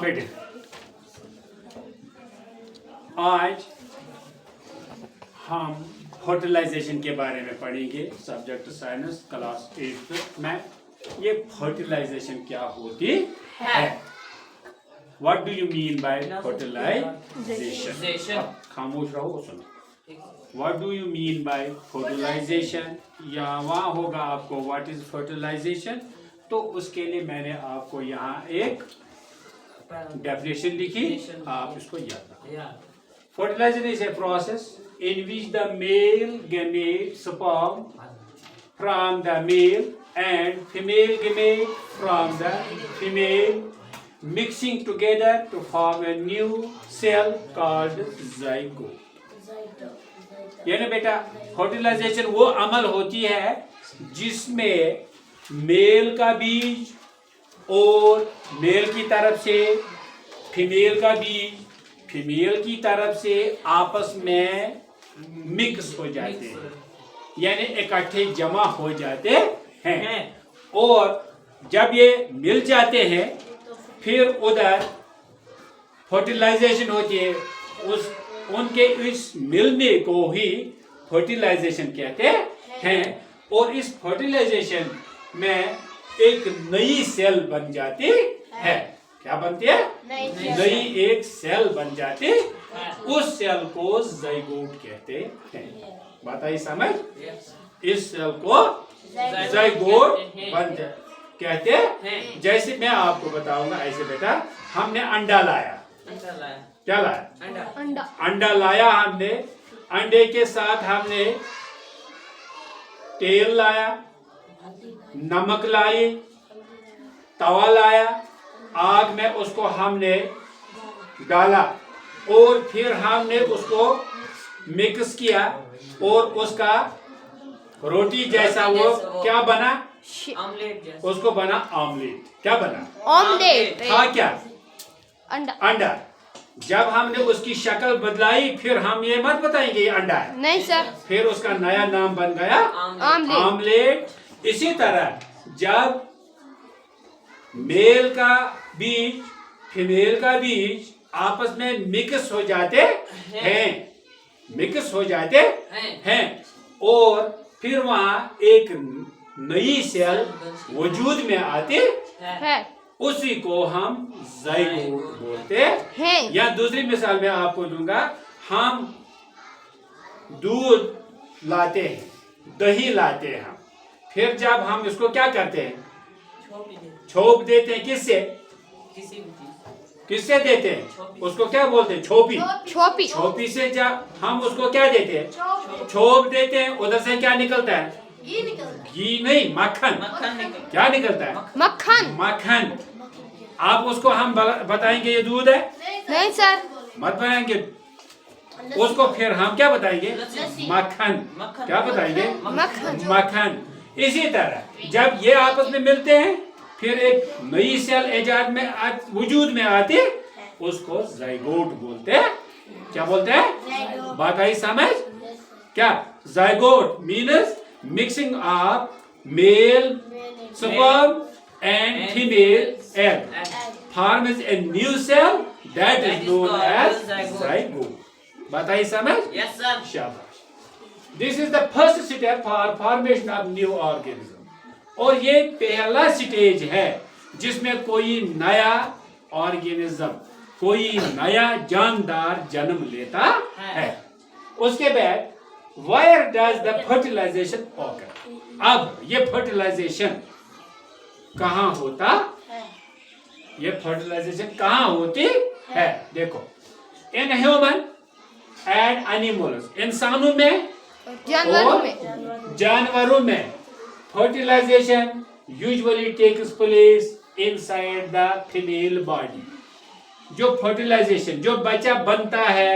बेटे, आज हम फर्टिलाइजेशन के बारे में पढ़ेंगे। सब्जेक्ट साइंस क्लास 8 में। ये फर्टिलाइजेशन क्या होती है? What do you mean by fertilisation? खामोश रहो, सुनो। What do you mean by fertilisation? या वहाँ होगा आपको व्हाट इज फर्टिलाइजेशन, तो उसके लिए मैंने आपको यहाँ एक डेफिनेशन लिखी, आप इसको याद रखो। Fertilization is a process in which the male gamete sperm from the male and female gamete from the female mixing together to form a new cell called zygote। यानी बेटा फर्टिलाइजेशन वो अमल होती है जिसमें मेल का बीज और मेल की तरफ से फीमेल का बीज फीमेल की तरफ से आपस में मिक्स हो जाते हैं, यानी इकट्ठे जमा हो जाते हैं। और जब ये मिल जाते हैं फिर उधर फर्टिलाइजेशन होती है। उनके इस मिलने को ही फर्टिलाइजेशन कहते हैं। और इस फर्टिलाइजेशन में एक नई सेल बन जाती है। क्या बनती है? नई एक सेल बन जाती, उस सेल को ज़ाइगोट कहते हैं। बात आई समझ? इस सेल को ज़ाइगोट कहते हैं। जैसे मैं आपको बताऊंगा ऐसे बेटा, हमने अंडा लाया। क्या लाया? अंडा लाया हमने। अंडे के साथ हमने तेल लाया, नमक लाए, तवा लाया, आग में उसको हमने डाला और फिर हमने उसको मिक्स किया और उसका रोटी जैसा वो क्या बना? ऑमलेट। उसको बना ऑमलेट। क्या बना? ऑमलेट। था क्या? अंडा। जब हमने उसकी शक्ल बदलाई फिर हम ये मत बताएंगे ये अंडा है। नहीं सर। फिर उसका नया नाम बन गया ऑमलेट। इसी तरह जब मेल का बीज फीमेल का बीज आपस में मिक्स हो जाते हैं और फिर वहां एक नई सेल वजूद में आती है, उसी को हम ज़ाइगोट बोलते हैं। या दूसरी मिसाल मैं आपको दूंगा, हम दूध लाते हैं, दही लाते हैं हम, फिर जब हम इसको क्या करते हैं? छोप देते हैं। किससे? किससे देते हैं? उसको क्या बोलते हैं? छोपी। छोपी से जब हम उसको क्या देते हैं? छोप देते हैं। उधर से क्या निकलता है? घी नहीं, मक्खन। क्या निकलता है? मक्खन। आप उसको हम बताएंगे ये दूध है? नहीं सर, मत बताएंगे उसको। फिर हम क्या बताएंगे? मक्खन। क्या बताएंगे? मक्खन। इसी तरह जब ये आपस में मिलते हैं फिर एक नई सेल इजाद में वजूद में आती है, उसको ज़ाइगोट बोलते हैं। क्या बोलते हैं? बात आई समझ? क्या? Zygote means mixing of male sperm and female egg forms a new cell that is known as zygote। बात आई समझ? Yes sir। शाबाश। This is the first step for formation of new organism। और ये पहला स्टेज है जिसमें कोई नया ऑर्गेनिज्म, कोई नया जानदार जन्म लेता है। उसके बाद where does the fertilization occur? अब ये फर्टिलाइजेशन कहाँ होता है? ये फर्टिलाइजेशन कहाँ होती है? देखो, इन ह्यूमन एंड एनिमल्स, इंसानों में और जानवरों में fertilization usually takes place inside the female body। जो फर्टिलाइजेशन, जो बच्चा बनता है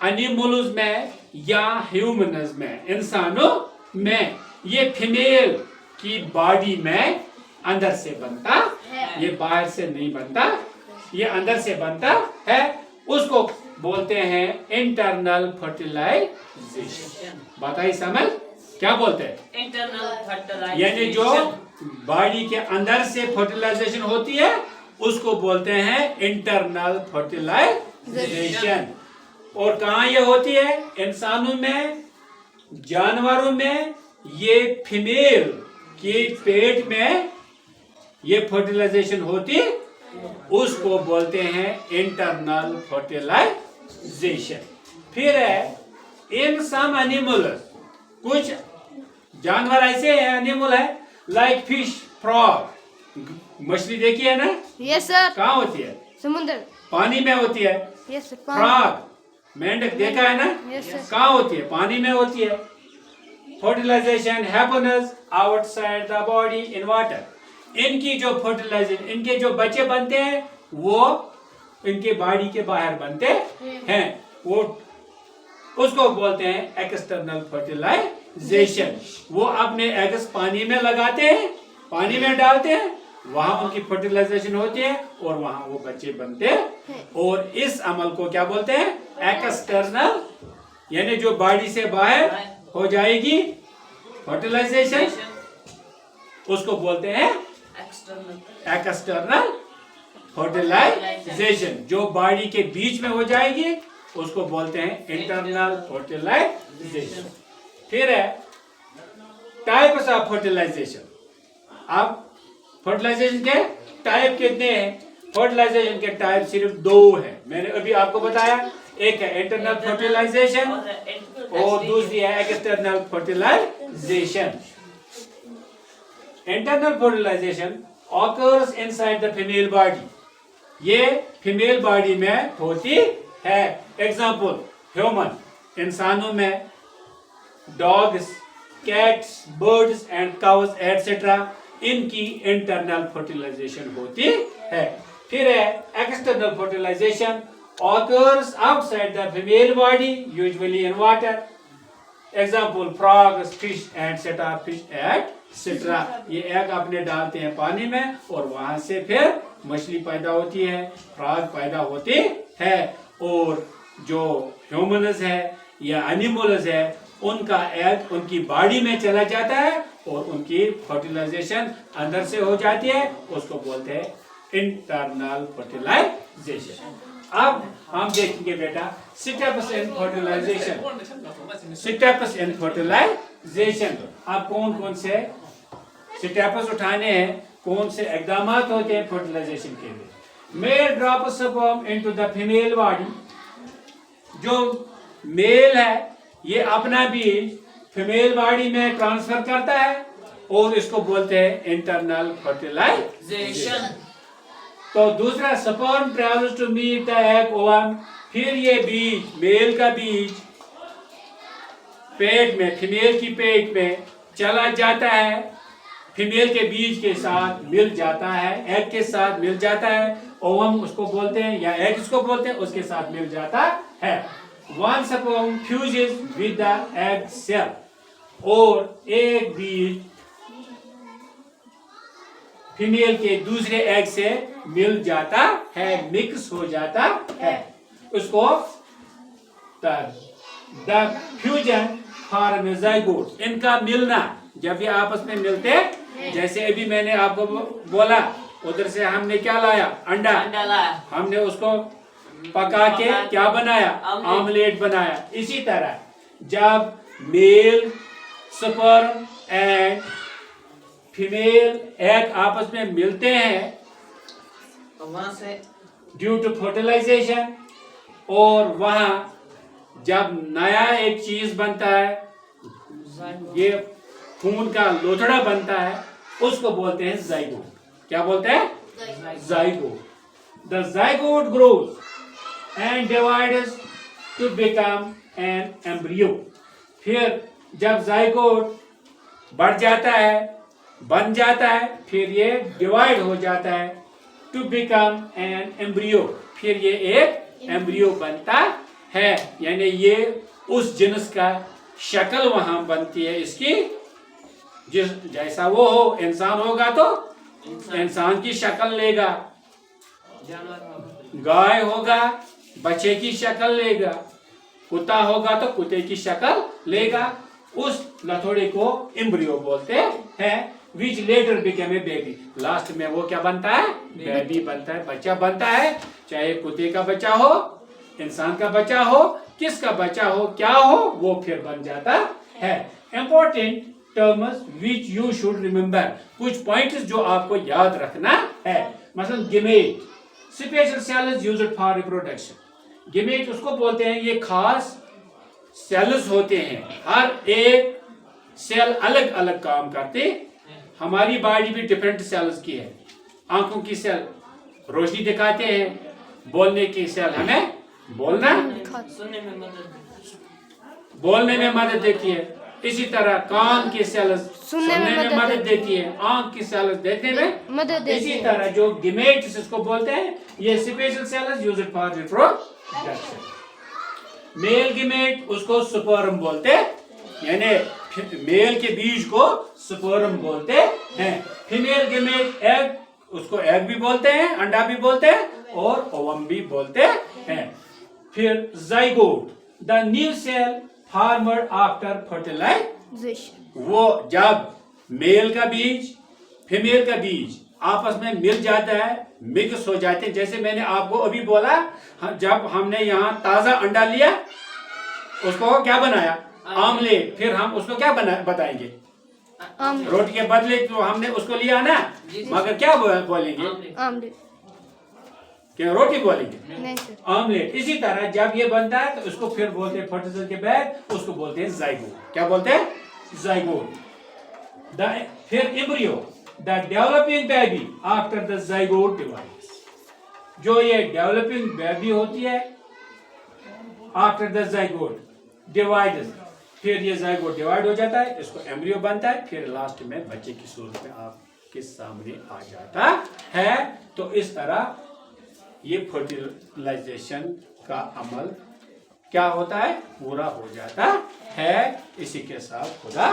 एनिमल्स में या ह्यूमन्स में, इंसानों में, ये फीमेल की बॉडी में अंदर से बनता है। ये बाहर से नहीं बनता, ये अंदर से बनता है। उसको बोलते हैं इंटरनल फर्टिलाइजेशन। बताइए समझ? क्या बोलते हैं? Internal fertilisation. यानी जो बॉडी के अंदर से फर्टिलाइजेशन होती है उसको बोलते हैं इंटरनल फर्टिलाइजेशन। और कहाँ ये होती है? इंसानों में, जानवरों में ये फीमेल के पेट में ये फर्टिलाइजेशन होती, उसको बोलते हैं इंटरनल फर्टिलाइजेशन। फिर है इन सम एनिमल्स, कुछ जानवर ऐसे हैं, एनिमल है, लाइक फिश, फ्रॉग, मछली देखी है ना? Yes sir. कहाँ होती है? समुद्र, पानी में होती है। Yes sir. फ्रॉग, मेंढक देखा है ना? Yes sir. कहाँ होती है? पानी में होती है। Fertilisation happens outside the body in water. इनकी जो फर्टिलाइजेशन, इनके जो बच्चे बनते हैं वो इनके बॉडी के बाहर बनते हैं, वो उसको बोलते हैं एक्सटर्नल फर्टिलाइजेशन। वो अपने एग्स पानी में लगाते हैं, पानी में डालते हैं, वहां उनकी फर्टिलाइजेशन होती है और वहां वो बच्चे बनते हैं। और इस अमल को क्या बोलते हैं? एक्सटर्नल, यानी जो बॉडी से बाहर हो जाएगी फर्टिलाइजेशन, उसको बोलते हैं एक्सटर्नल फर्टिलाइजेशन। जो बॉडी के बीच में हो जाएगी उसको बोलते हैं इंटरनल फर्टिलाइजेशन। फिर है टाइप्स ऑफ फर्टिलाइजेशन। अब फर्टिलाइजेशन के टाइप कितने हैं? फर्टिलाइजेशन के टाइप सिर्फ दो हैं, मैंने अभी आपको बताया। एक है इंटरनल फर्टिलाइजेशन और दूसरी है external fertilisation. Internal fertilisation occurs inside the female body. ये फीमेल बॉडी में होती है। एग्जाम्पल ह्यूमन, इंसानों में, dogs, cats, birds and cows etcetera, इनकी इंटरनल फर्टिलाइजेशन होती है। फिर है external fertilisation occurs outside the female body usually in water. Example frogs, fish etcetera, fish etcetera. ये एग अपने डालते हैं पानी में और वहां से फिर मछली पैदा होती है, फ्रॉग पैदा होती है। और जो ह्यूमन्स है या एनिमल्स है, उनका एग उनकी बॉडी में चला जाता है और उनकी फर्टिलाइजेशन अंदर से हो जाती है, उसको बोलते हैं इंटरनल फर्टिलाइजेशन। अब हम देखेंगे बेटा steps in fertilisation. Steps in fertilisation, अब कौन कौन से स्टेप्स उठाने हैं, कौन से इकदाम होते हैं फर्टिलाइजेशन के लिए। Male drop sperm into the female body. जो मेल है ये अपना बीज फीमेल बॉडी में ट्रांसफर करता है और इसको बोलते हैं इंटरनल फर्टिलाइजेशन। तो दूसरा sperm travels to meet the egg ovum. फिर ये बीज, मेल का बीज पेट में, फीमेल की पेट में चला जाता है, फीमेल के बीज के साथ मिल जाता है, एग के साथ मिल जाता है, ओवम उसको बोलते हैं या एग इसको बोलते हैं, उसके साथ मिल जाता है। One sperm fuses with the egg cell. और एक बीज फीमेल के दूसरे एग से मिल जाता है, मिक्स हो जाता है, उसको द फ्यूजन फॉर्म ज़ाइगोट। इनका मिलना, जब ये आपस में मिलते हैं, जैसे अभी मैंने आपको बोला उधर से हमने क्या लाया, अंडा लाया, हमने उसको पका के क्या बनाया, आमलेट बनाया। इसी तरह जब mail sperm and female egg आपस में मिलते हैं वहां से ड्यू टू फर्टिलाइजेशन, और वहां जब नया एक चीज बनता है, ये खून का लोथड़ा बनता है, उसको बोलते हैं ज़ाइगोट। क्या बोलते हैं? Zygote. The zygote grows and divides to become an embryo. फिर जब ज़ाइगोट बढ़ जाता है, बन जाता है, फिर ये डिवाइड हो जाता है टू बिकम एन एम्ब्रियो। फिर ये एक एम्ब्रियो बनता है, यानी ये उस जिन्स का शक्ल वहां बनती है इसकी, जिस जैसा वो हो, इंसान होगा तो इंसान की शक्ल लेगा, गाय होगा बच्चे की शक्ल लेगा, कुत्ता होगा तो कुत्ते की शक्ल लेगा। उस लथोड़े को एम्ब्रियो बोलते हैं। which later became a baby. Last में वो क्या बनता है? बेबी बनता है, बच्चा बनता है। चाहे कुत्ते का बच्चा हो, इंसान का बच्चा हो, किसका बच्चा हो, क्या हो, वो फिर बन जाता है। Important terms which you should remember. कुछ पॉइंट्स जो आपको याद रखना है। मसलन gamete, special cells used for reproduction. Gamete उसको बोलते हैं, ये खास सेल्स होते हैं, हर एक सेल अलग अलग काम करते। हमारी बॉडी भी डिफरेंट सेल्स की है। आंखों की सेल रोशनी दिखाते हैं, बोलने की सेल हमें बोलने में मदद देती है। इसी तरह कान की सेल्स सुनने में मदद देती है, आंख की सेल्स देखने में मदद देती है। इसी तरह जो गेमेट्स इसको बोलते हैं, ये special cells used for reproduction. Male gamete उसको स्पर्म बोलते हैं, यानी मेल के बीज को स्पर्म बोलते हैं। फीमेल गेमेट एग, उसको एग भी बोलते हैं, अंडा भी बोलते हैं और ओवम भी बोलते हैं। फिर zygote, the new cell formed after fertilisation. वो जब मेल का बीज फीमेल का बीज आपस में मिल जाता है, मिक्स हो जाते हैं। जैसे मैंने आपको अभी बोला, जब हमने यहाँ ताजा अंडा लिया, उसको क्या बनाया? आमलेट। फिर हम उसको क्या बताएंगे? रोटी के बदले तो हमने उसको लिया ना, मगर क्या बोलेंगे? आमलेट। क्या रोटी बोलेंगे? नहीं सर, आमलेट। इसी तरह जब ये बनता है तो उसको फिर बोलते हैं फर्टिलाइजर के बाद, उसको बोलते हैं जाइगोट। क्या बोलते हैं? जाइगोट। फिर embryo, the developing baby after the zygote divides. जो ये डेवलपिंग बेबी होती है आफ्टर द जाइगोट डिवाइड्स, फिर ये जाइगोट डिवाइड हो जाता है, इसको एम्ब्रियो बनता है, फिर लास्ट में बच्चे की सूरत में आपके सामने आ जाता है। तो इस तरह ये फर्टिलाइजेशन का अमल क्या होता है? पूरा हो जाता है। इसी के साथ खुदा